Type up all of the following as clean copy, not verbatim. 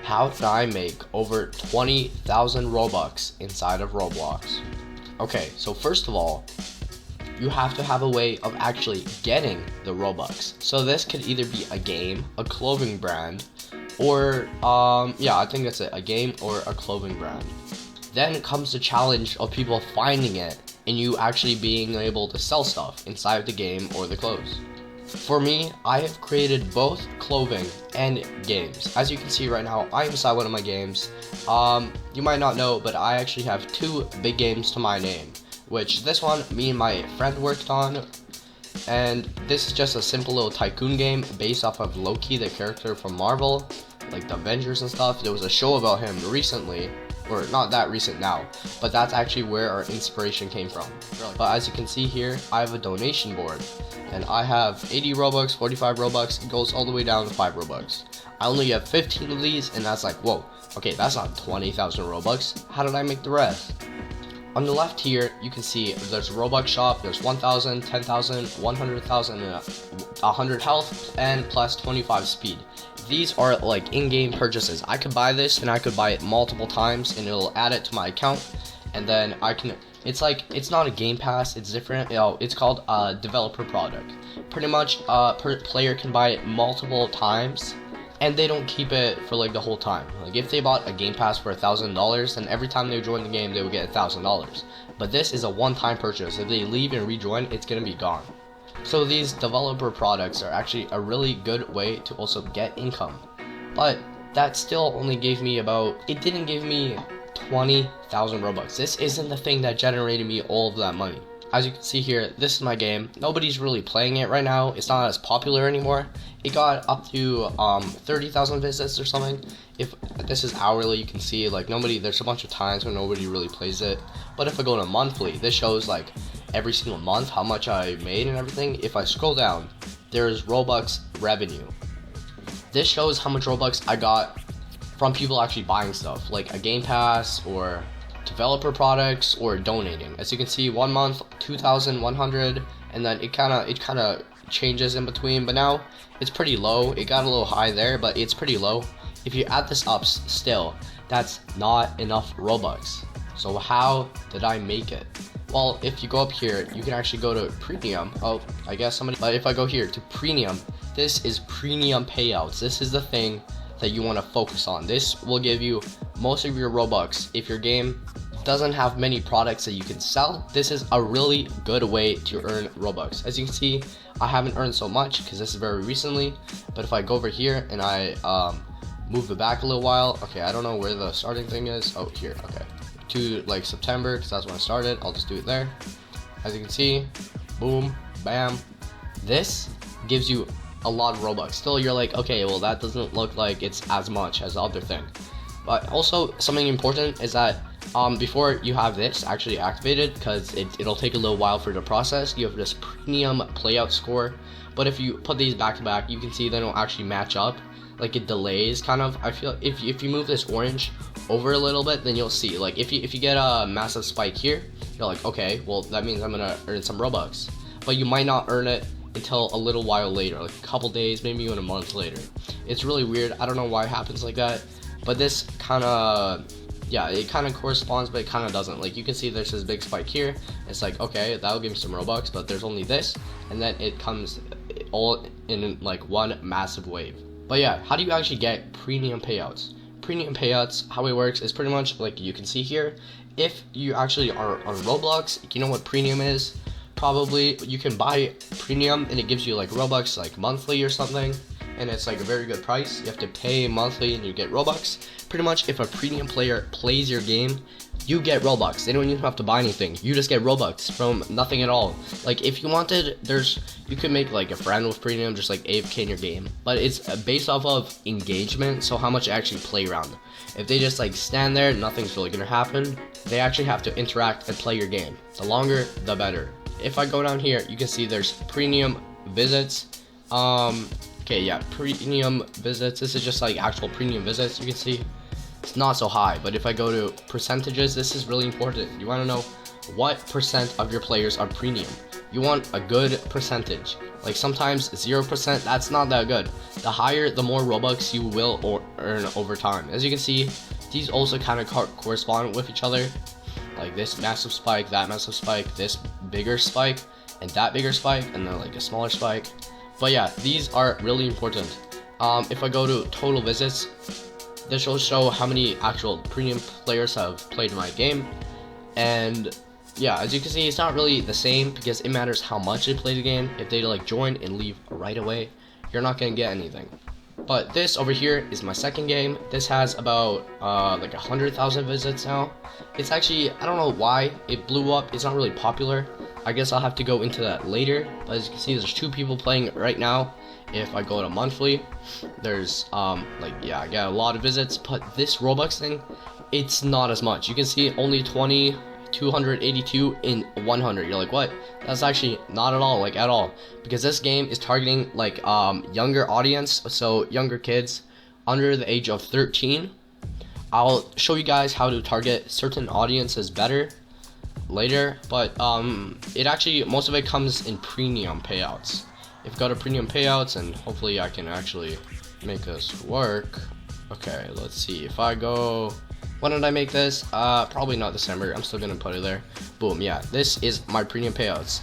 How did I make over 20,000 Robux inside of Roblox? Okay, so first of all, you have to have a way of actually getting the Robux. So this could either be a game, a clothing brand, or I think that's it, a game or a clothing brand. Then comes the challenge of people finding it and you actually being able to sell stuff inside the game or the clothes. For me, I have created both clothing and games. As you can see right now, I am inside one of my games. You might not know, but I actually have two big games to my name, which this one, me and my friend worked on. And this is just a simple little tycoon game based off of Loki, the character from Marvel, like the Avengers and stuff. There was a show about him recently, or not that recent now, but that's actually where our inspiration came from. But as you can see here, I have a donation board, and I have 80 Robux, 45 Robux, it goes all the way down to 5 Robux. I only have 15 of these, and that's like, whoa, okay, that's not 20,000 Robux. How did I make the rest? On the left here, you can see there's a Robux shop, there's 1,000, 10,000, 100,000, 100 health, and plus 25 speed. These are like in-game purchases. I could buy this and I could buy it multiple times and it'll add it to my account, and then I can, it's like, it's not a game pass, it's different, it's called a developer product. Pretty much per player can buy it multiple times and they don't keep it for like the whole time. Like if they bought a game pass for $1,000, then every time they join the game they would get $1,000. But this is a one-time purchase. If they leave and rejoin, it's gonna be gone. So these developer products are actually a really good way to also get income. But that still only gave me it didn't give me 20,000 Robux. This isn't the thing that generated me all of that money. As you can see here, this is my game. Nobody's really playing it right now. It's not as popular anymore. It got up to 30,000 visits or something. If this is hourly, you can see like there's a bunch of times when nobody really plays it. But if I go to monthly, this shows like every single month how much I made and everything. If I scroll down, there's Robux revenue. This shows how much Robux I got from people actually buying stuff like a game pass or developer products or donating. As you can see, 1 month 2,100, and then it kind of changes in between, but now it's pretty low. It got a little high there, but it's pretty low. If you add this up still, that's not enough Robux. So how did I make it? Well, if you go up here, you can actually go to premium. Oh, I guess somebody, but if I go here to premium, this is premium payouts. This is the thing that you want to focus on. This will give you most of your Robux. If your game doesn't have many products that you can sell, this is a really good way to earn Robux. As you can see, I haven't earned so much because this is very recently, but if I go over here and I move it back a little while, okay, I don't know where the starting thing is. Oh, here, okay, to like September, because that's when I started. I'll just do it there. As you can see, boom, bam, this gives you a lot of Robux. Still, you're like, okay, well, that doesn't look like it's as much as the other thing. But also, something important is that before you have this actually activated, because it'll take a little while for it to process, you have this premium playout score. But if you put these back to back, you can see they don't actually match up. Like it delays kind of. I feel if you move this orange over a little bit, then you'll see. Like if you get a massive spike here, you're like, okay, well, that means I'm gonna earn some Robux. But you might not earn it until a little while later, like a couple days, maybe even a month later. It's really weird. I don't know why it happens like that, but this kind of, yeah, it kind of corresponds, but it kind of doesn't. Like you can see there's this big spike here. It's like, okay, that'll give me some Robux, but there's only this, and then it comes all in like one massive wave. But yeah, how do you actually get premium payouts? Premium payouts, how it works is pretty much like you can see here. If you actually are on Roblox, you know what premium is? Probably you can buy premium and it gives you like Robux like monthly or something, and it's like a very good price. You have to pay monthly and you get Robux. Pretty much if a premium player plays your game, you get Robux. They don't even have to buy anything. You just get Robux from nothing at all. Like if you wanted, you could make like a friend with premium, just like AFK in your game. But it's based off of engagement, so how much you actually play around. If they just like stand there, nothing's really gonna happen. They actually have to interact and play your game. The longer, the better. If I go down here, you can see there's premium visits. Okay, yeah, premium visits. This is just like actual premium visits. You can see it's not so high, but if I go to percentages, this is really important. You want to know what percent of your players are premium. You want a good percentage. Like sometimes 0%, that's not that good. The higher, the more Robux you will earn over time. As you can see, these also kind of correspond with each other. Like this massive spike, that massive spike, this bigger spike, and that bigger spike, and then like a smaller spike. But yeah, these are really important. If I go to total visits, this will show how many actual premium players have played my game. And yeah, as you can see, it's not really the same because it matters how much they play the game. If they like join and leave right away, you're not gonna get anything. But this over here is my second game. This has about like 100,000 visits now. It's actually, I don't know why it blew up. It's not really popular. I guess I'll have to go into that later. But as you can see, there's 2 people playing it right now. If I go to monthly, there's like, yeah, I get a lot of visits. But this Robux thing, it's not as much. You can see only 20, 282 in 100. You're like, what? That's actually not at all, like at all, because this game is targeting like younger audience, so younger kids under the age of 13. I'll show you guys how to target certain audiences better later, but it actually, most of it comes in premium payouts. If you go to premium payouts, and hopefully I can actually make this work. Okay, let's see. If I go, when did I make this? Probably not December. I'm still gonna put it there. Boom. Yeah, this is my premium payouts.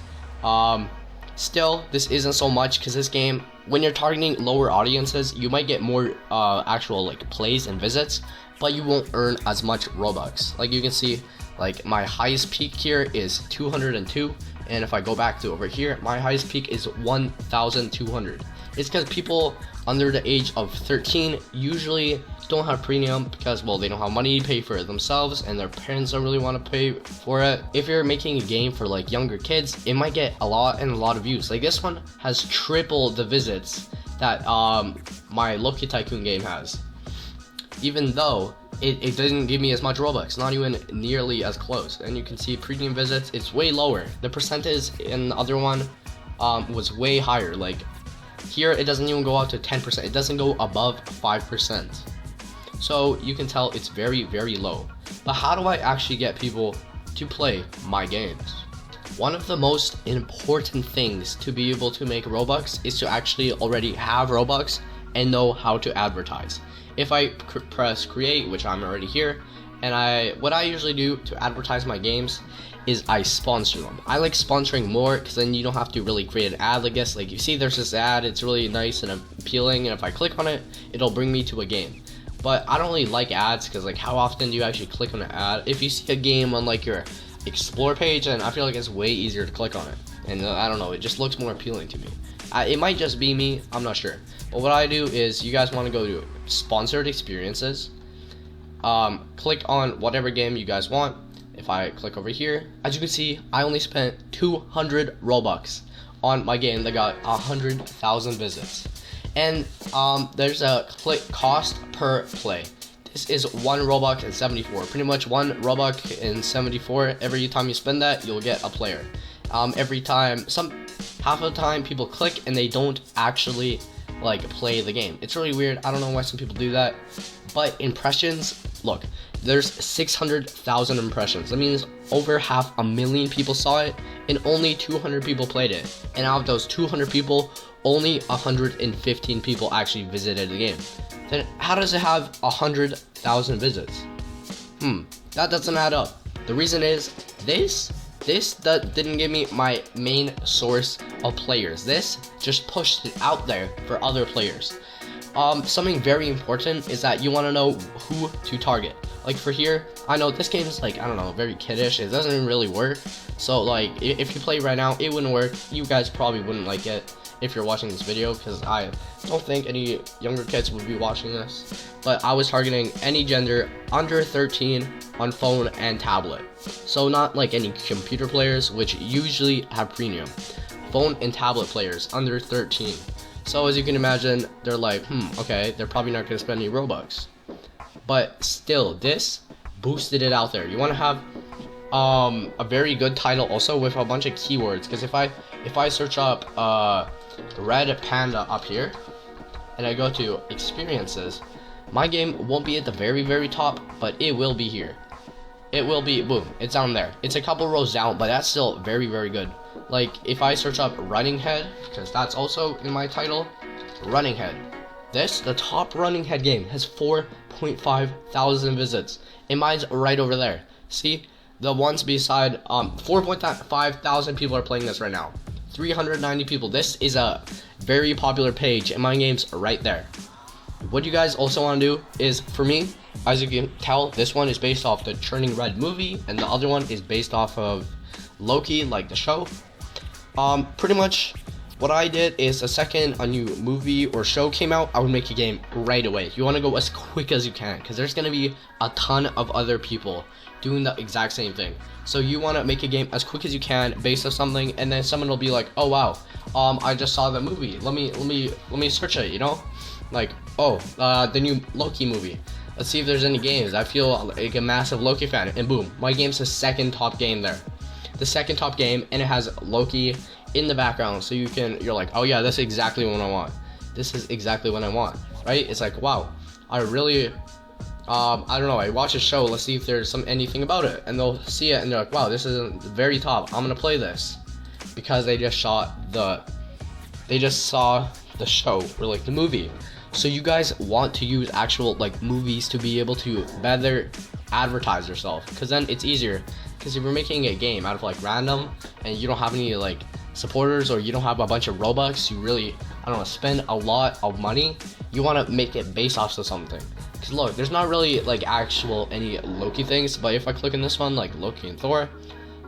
Still, this isn't so much because this game, when you're targeting lower audiences, you might get more actual like plays and visits, but you won't earn as much Robux. Like you can see, like my highest peak here is 202, and if I go back to over here, my highest peak is 1,200. It's because people under the age of 13 usually don't have premium because, well, they don't have money to pay for it themselves, and their parents don't really want to pay for it. If you're making a game for like younger kids, it might get a lot of views. Like this one has triple the visits that my Loki Tycoon game has, even though it doesn't give me as much Robux, not even nearly as close. And you can see premium visits, it's way lower. The percentage in the other one was way higher. Like here, it doesn't even go up to 10%. It doesn't go above 5%. So you can tell it's very, very low. But how do I actually get people to play my games? One of the most important things to be able to make Robux is to actually already have Robux and know how to advertise. If I press create, which I'm already here, and what I usually do to advertise my games is I sponsor them. I like sponsoring more because then you don't have to really create an ad. I guess, like you see there's this ad, it's really nice and appealing, and if I click on it, it'll bring me to a game. But I don't really like ads because, like, how often do you actually click on an ad? If you see a game on like your explore page, and I feel like it's way easier to click on it, and I don't know, it just looks more appealing to me. It might just be me, I'm not sure. But what I do is, you guys want to go to sponsored experiences, click on whatever game you guys want. If I click over here, as you can see, I only spent 200 Robux on my game that got 100,000 visits. And there's a click cost per play. This is 1 Robux and 74. Pretty much 1 Robux and 74. Every time you spend that, you'll get a player. Every time, half of the time people click and they don't actually like play the game. It's really weird. I don't know why some people do that. But impressions, look, there's 600,000 impressions. That means over 500,000 people saw it and only 200 people played it. And out of those 200 people, only 115 people actually visited the game. Then how does it have 100,000 visits? That doesn't add up. The reason is this that didn't give me my main source of players. This just pushed it out there for other players. Something very important is that you want to know who to target. Like for here, I know this game is like, I don't know, very kiddish. It doesn't really work. So like, if you play right now, it wouldn't work. You guys probably wouldn't like it if you're watching this video, because I don't think any younger kids would be watching this. But I was targeting any gender under 13 on phone and tablet. So not like any computer players, which usually have premium. Phone and tablet players under 13. So as you can imagine, they're like, okay, they're probably not going to spend any Robux. But still, this boosted it out there. You want to have a very good title also with a bunch of keywords, because if I search up red panda up here and I go to experiences, my game won't be at the very top, but it will be here. it will be, boom, it's down there. It's a couple rows down, but that's still very, very good. Like, if I search up Running Head, because that's also in my title, Running Head. The top Running Head game, has 4.5 thousand visits. And mine's right over there. See? The ones beside, 4.5 thousand people are playing this right now. 390 people. This is a very popular page, and my game's right there. What you guys also want to do is, for me, as you can tell, this one is based off the Turning Red movie, and the other one is based off of Loki, like the show. Pretty much what I did is, the second a new movie or show came out, I would make a game right away. You want to go as quick as you can, because there's going to be a ton of other people doing the exact same thing. So you want to make a game as quick as you can based on something, and then someone will be like, oh wow, I just saw the movie, let me search it, you know, like, oh, the new Loki movie, let's see if there's any games. I feel like a massive Loki fan, and boom, my game's the second top game there, the second top game, and it has Loki in the background, so you're like, oh yeah, that's exactly what I want, this is exactly what I want, right? It's like, wow, I really I don't know, I watch a show, let's see if there's anything about it, and they'll see it and they're like, wow, this is very top, I'm gonna play this, because they just saw the show, or like the movie. So you guys want to use actual like movies to be able to better advertise yourself, because then it's easier. Because if you're making a game out of like random, and you don't have any like supporters, or you don't have a bunch of Robux, you really, I don't know, spend a lot of money, you want to make it based off of something. Because look, there's not really like actual any Loki things, but if I click on this one, like Loki and Thor,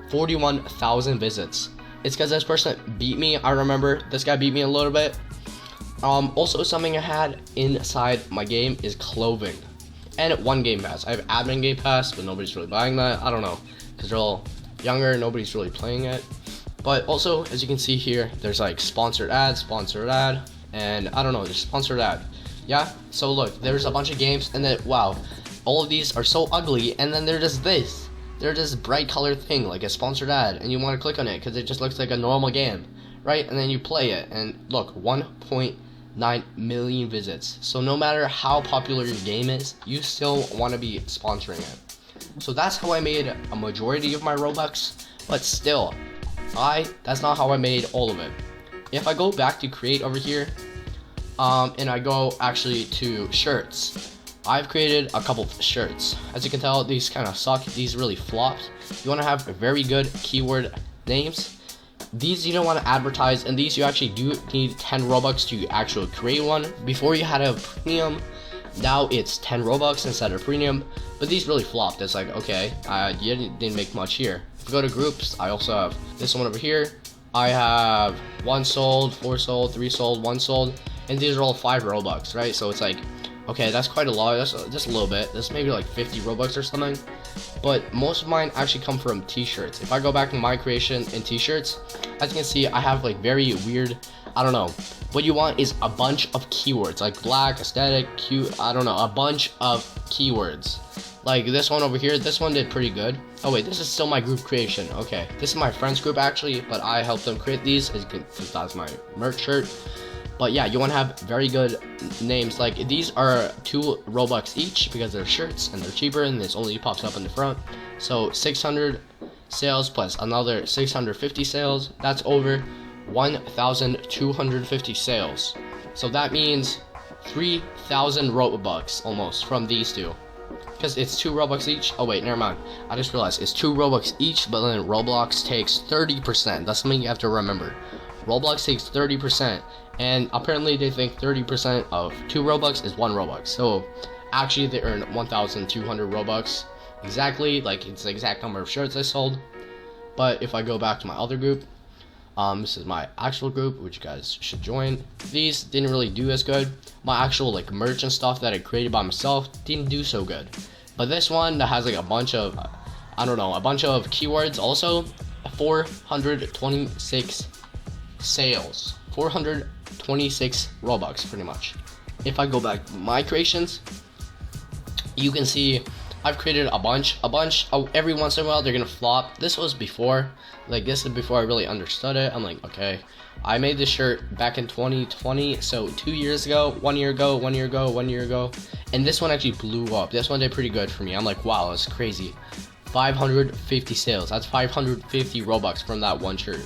41,000 visits. It's because this person beat me. I remember this guy beat me a little bit. Also, something I had inside my game is clothing and one game pass. I have admin game pass, but nobody's really buying that. I don't know, because they're all younger, nobody's really playing it. But also, as you can see here, there's like sponsored ad, and I don't know, there's sponsored ad. Yeah, so look, there's a bunch of games, and then wow, all of these are so ugly, and then they're just this. They're just bright colored thing, like a sponsored ad, and you want to click on it because it just looks like a normal game, right? And then you play it, and look, 1.9 million visits. So no matter how popular your game is, you still want to be sponsoring it. So that's how I made a majority of my Robux, but still, that's not how I made all of it. If I go back to create over here, and I go actually to shirts, I've created a couple of shirts. As you can tell, these kind of suck. These really flopped. You want to have very good keyword names. These you don't want to advertise, and these you actually do need 10 Robux to actually create one. Before you had a premium, now it's 10 Robux instead of premium, but these really flopped. It's like, okay, you didn't make much here. If we go to groups, I also have this one over here. I have 1 sold, 4 sold, 3 sold, 1 sold, and these are all 5 Robux, right? So it's like, okay, that's quite a lot. That's just a little bit. That's maybe like 50 Robux or something. But most of mine actually come from t-shirts. If I go back to my creation in t-shirts, as you can see, I have like very weird, I don't know. What you want is a bunch of keywords, like black, aesthetic, cute, I don't know, a bunch of keywords. Like this one over here, this one did pretty good. Oh wait, this is still my group creation. Okay, this is my friends group actually, but I helped them create these, as you can, because that's my merch shirt. But yeah, you want to have very good names. Like these are 2 Robux each because they're shirts and they're cheaper, and this only pops up in the front. So 600 sales plus another 650 sales. That's over 1,250 sales. So that means 3,000 Robux almost from these 2. Because it's 2 Robux each. Oh wait, never mind. I just realized it's 2 Robux each, but then Roblox takes 30%. That's something you have to remember. Roblox takes 30%. And apparently they think 30% of 2 Robux is 1 Robux. So actually they earn 1,200 Robux. Exactly, like it's the exact number of shirts I sold. But if I go back to my other group, this is my actual group, which you guys should join. These didn't really do as good. My actual like merch and stuff that I created by myself didn't do so good. But this one that has like a bunch of, I don't know, a bunch of keywords also, 426 sales. 426 Robux pretty much. If I go back to my creations, you can see I've created a bunch every once in a while they're gonna flop. This was before, like this is before I really understood it. I'm like, okay, I made this shirt back in 2020, so 2 years ago, 1 year ago, 1 year ago, 1 year ago, and this one actually blew up. This one did pretty good for me. I'm like, wow, that's crazy. 550 sales. That's 550 Robux from that one shirt.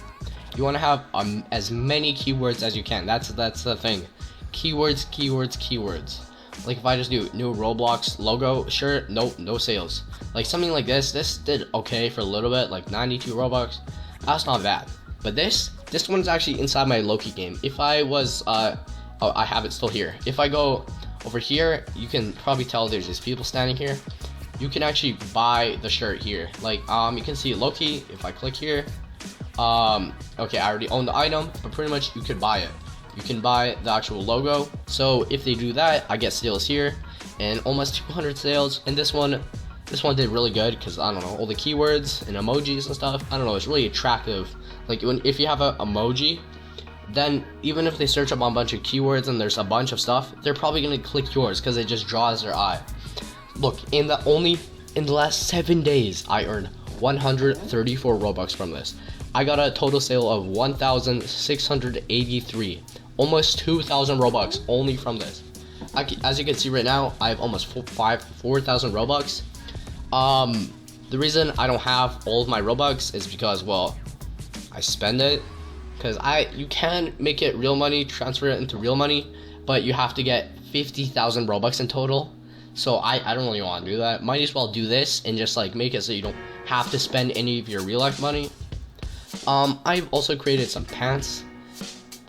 You want to have as many keywords as you can. That's the thing. Keywords, keywords, keywords. Like if I just do new Roblox logo shirt, nope, no sales. Like something like this did okay for a little bit, like 92 Robux. That's not bad. But this one's actually inside my Loki game. If I was, oh, I have it still here. If I go over here, you can probably tell there's just people standing here. You can actually buy the shirt here. Like, you can see Loki. If I click here, okay, I already own the item, but pretty much you could buy it. You can buy the actual logo. So if they do that, I get sales here, and almost 200 sales. And this one did really good because I don't know, all the keywords and emojis and stuff. I don't know, it's really attractive. Like if you have a emoji, then even if they search up on a bunch of keywords and there's a bunch of stuff, they're probably gonna click yours because it just draws their eye. Look, in the last 7 days, I earned 134 Robux from this. I got a total sale of 1,683, almost 2,000 Robux only from this. As you can see right now, I have almost 4,000 Robux. The reason I don't have all of my Robux is because, well, I spend it. Because you can make it real money, transfer it into real money, but you have to get 50,000 Robux in total. So I don't really want to do that. Might as well do this and just like make it so you don't have to spend any of your real life money. I've also created some pants,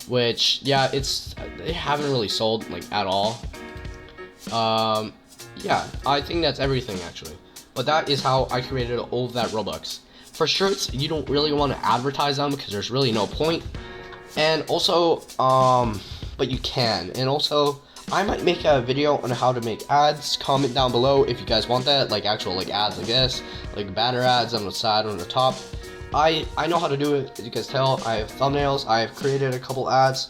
which yeah, they haven't really sold like at all. Yeah, I think that's everything actually. But that is how I created all of that Robux. For shirts, you don't really want to advertise them because there's really no point. And also, but you can. And also, I might make a video on how to make ads. Comment down below if you guys want that, like actual like ads like this, like banner ads on the side, on the top. I know how to do it. As you guys tell, I have thumbnails. I have created a couple ads.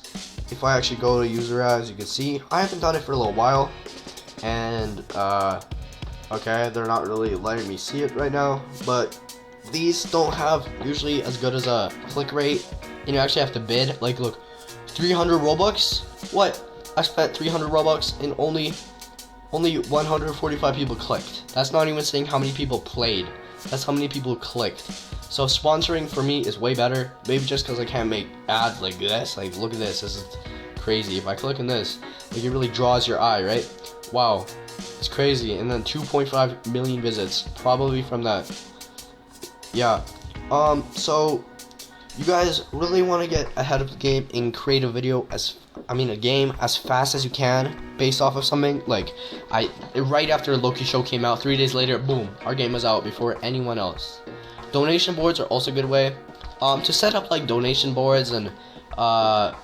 If I actually go to user ads, you can see I haven't done it for a little while. And okay, they're not really letting me see it right now, but these don't have usually as good as a click rate, and you actually have to bid. Like look, 300 Robux. What? I spent 300 Robux and only 145 people clicked. That's not even saying how many people played. That's how many people clicked. So sponsoring for me is way better. Maybe just because I can't make ads like this. Like look at this. This is crazy. If I click on this, like it really draws your eye, right? Wow, it's crazy. And then 2.5 million visits probably from that. Yeah. So you guys really want to get ahead of the game and create a game as fast as you can based off of something. Like right after Loki show came out, 3 days later, boom, our game was out before anyone else. Donation boards are also a good way to set up like donation boards and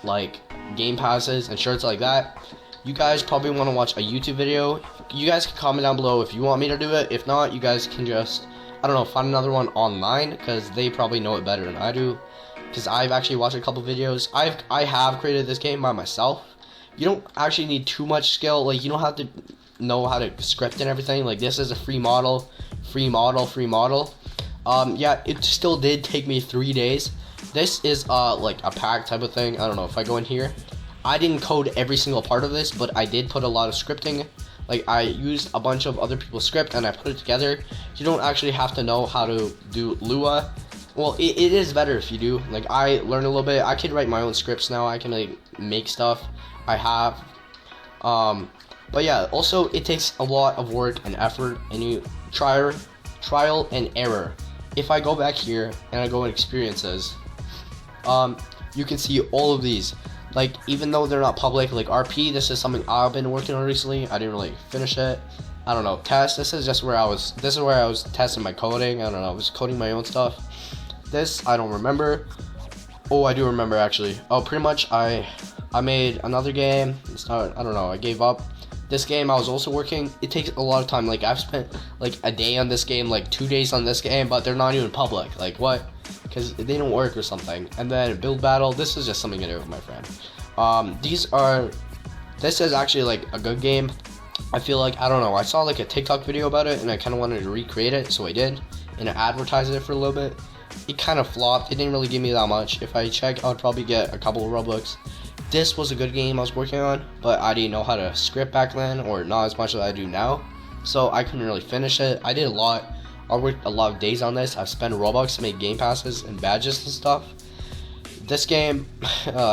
like game passes and shirts like that. You guys probably want to watch a YouTube video. You guys can comment down below if you want me to do it. If not, you guys can just, I don't know, find another one online because they probably know it better than I do. Because I've actually watched a couple videos. I have created this game by myself. You don't actually need too much skill. Like you don't have to know how to script and everything. Like this is a free model. Yeah, it still did take me 3 days. This is like a pack type of thing. I don't know if I go in here. I didn't code every single part of this, but I did put a lot of scripting. Like I used a bunch of other people's script and I put it together. You don't actually have to know how to do Lua. Well, it is better if you do. Like I learned a little bit. I can write my own scripts now. I can like make stuff. I have. But yeah, also it takes a lot of work and effort, and you trial and error. If I go back here and I go in experiences, you can see all of these. Like even though they're not public, like RP, this is something I've been working on recently. I didn't really finish it. I don't know. Test. This is where I was testing my coding. I don't know. I was coding my own stuff. This I don't remember. Oh, I do remember actually. Oh, pretty much I made another game. It's not. I don't know. I gave up. This game I was also working. It takes a lot of time. Like I've spent like a day on this game, like 2 days on this game, but they're not even public. Like what? Because they don't work or something. And then build battle. This is just something to do with my friend. This is actually like a good game. I feel like, I don't know, I saw like a TikTok video about it and I kind of wanted to recreate it, so I did, and I advertised it for a little bit. It kind of flopped. It didn't really give me that much. If I check, I would probably get a couple of Robux. This was a good game I was working on, but I didn't know how to script back then, or not as much as I do now, so I couldn't really finish it. I did a lot. I worked a lot of days on this. I've spent Robux to make game passes and badges and stuff. This game,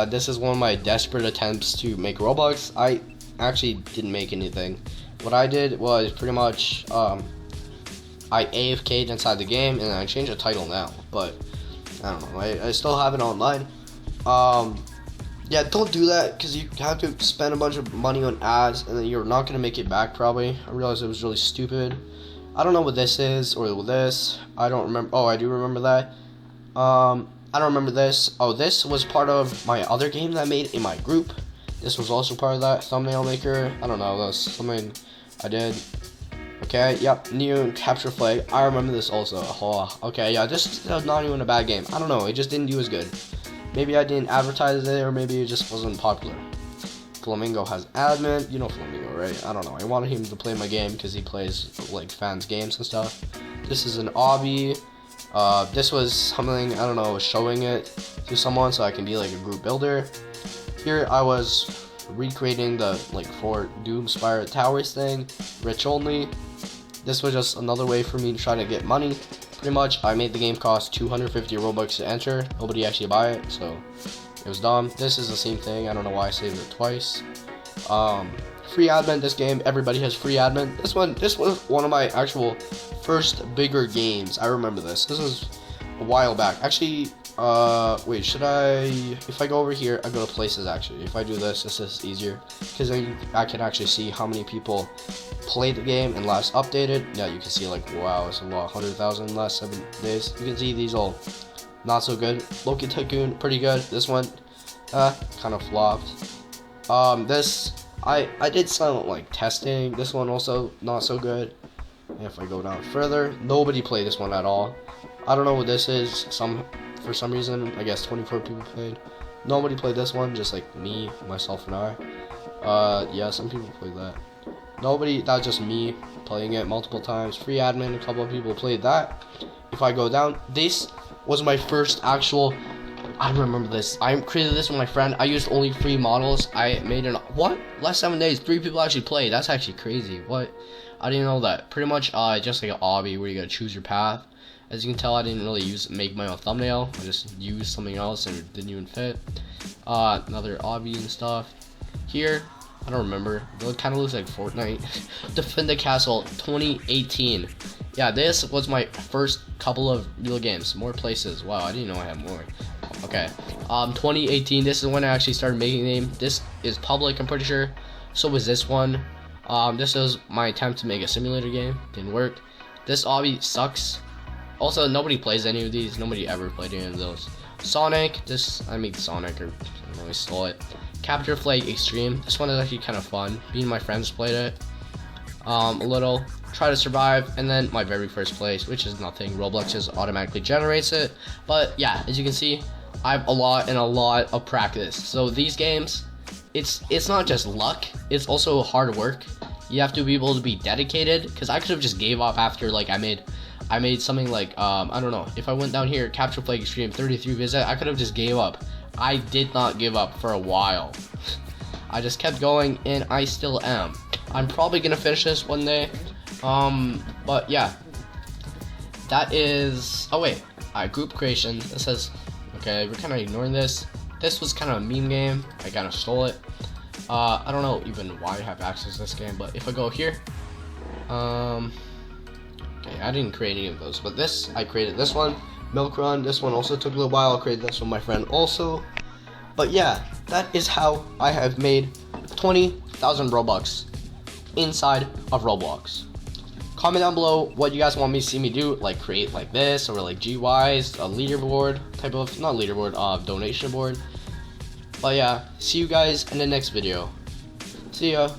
this is one of my desperate attempts to make Robux. I actually didn't make anything. What I did was pretty much, I AFK'd inside the game, and I changed the title now. But I don't know. I still have it online. Yeah, don't do that because you have to spend a bunch of money on ads, and then you're not gonna make it back probably. I realized it was really stupid. I don't know what this is or this. I don't remember. Oh, I do remember that. I don't remember this. Oh, this was part of my other game that I made in my group. This was also part of that thumbnail maker. I don't know. That's something I did. Okay, yep, new capture flag. I remember this also. Oh, okay, yeah, this is not even a bad game. I don't know. It just didn't do as good. Maybe I didn't advertise it, or maybe it just wasn't popular. Flamingo has admin. You know Flamingo, right? I don't know. I wanted him to play my game because he plays like fans' games and stuff. This is an obby. This was something, I don't know, showing it to someone so I can be like a group builder. Here I was recreating the like Fort Doomspire Towers thing, rich only. This was just another way for me to try to get money. Pretty much, I made the game cost 250 Robux to enter. Nobody actually buy it, so it was dumb. This is the same thing. I don't know why I saved it twice. Free admin. This game, everybody has free admin. This was one of my actual first bigger games. I remember this. This was a while back. Actually, wait, should I? If I go over here, I go to places. Actually, if I do this, this is easier because then I can actually see how many people played the game and last updated. Yeah, you can see like, wow, it's a lot, 100,000 last 7 days. You can see these all not so good. Loki Tycoon, pretty good. This one, kind of flopped. This, I did some like testing. This one also not so good. And if I go down further, nobody played this one at all. I don't know what this is. For some reason, I guess 24 people played. Nobody played this one, just like me, myself, and I. Yeah, some people played that. Nobody, that's just me playing it multiple times. Free admin, a couple of people played that. If I go down, this was my first actual, I remember this. I created this with my friend. I used only free models. I made an, what? Last 7 days, 3 people actually played. That's actually crazy. What? I didn't know that. Pretty much, just like an obby where you gotta choose your path. As you can tell, I didn't really make my own thumbnail. I just used something else and it didn't even fit. Another obby and stuff. Here, I don't remember. It kind of looks like Fortnite. Defend the Castle 2018. Yeah, this was my first couple of real games. More places. Wow, I didn't know I had more. Okay. 2018. This is when I actually started making the game. This is public, I'm pretty sure. So was this one. This is my attempt to make a simulator game. Didn't work. This obby sucks. Also, nobody plays any of these. Nobody ever played any of those. Sonic. I made Sonic, or I really stole it. Capture Flag Extreme. This one is actually kind of fun. Me and my friends played it. A little. Try to survive, and then my very first place, which is nothing. Roblox just automatically generates it. But yeah, as you can see, I have a lot of practice. So these games, it's not just luck. It's also hard work. You have to be able to be dedicated. Because I could have just gave up after like I made something like I don't know. If I went down here, Capture Flag Extreme 33 visit, I could have just gave up. I did not give up for a while. I just kept going, and I still am. I'm probably gonna finish this one day. But yeah, that is. Oh wait, group creation. It says, okay, we're kind of ignoring this. This was kind of a meme game. I kind of stole it. I don't know even why I have access to this game, but if I go here, okay, I didn't create any of those, but this, I created this one. Milk Run, this one also took a little while. I created this with my friend also. But yeah, that is how I have made 20,000 Robux inside of Roblox. Comment down below what you guys want me to see me do, like create like this, or like GYs, a leaderboard type of, not leaderboard, donation board. But yeah, see you guys in the next video. See ya.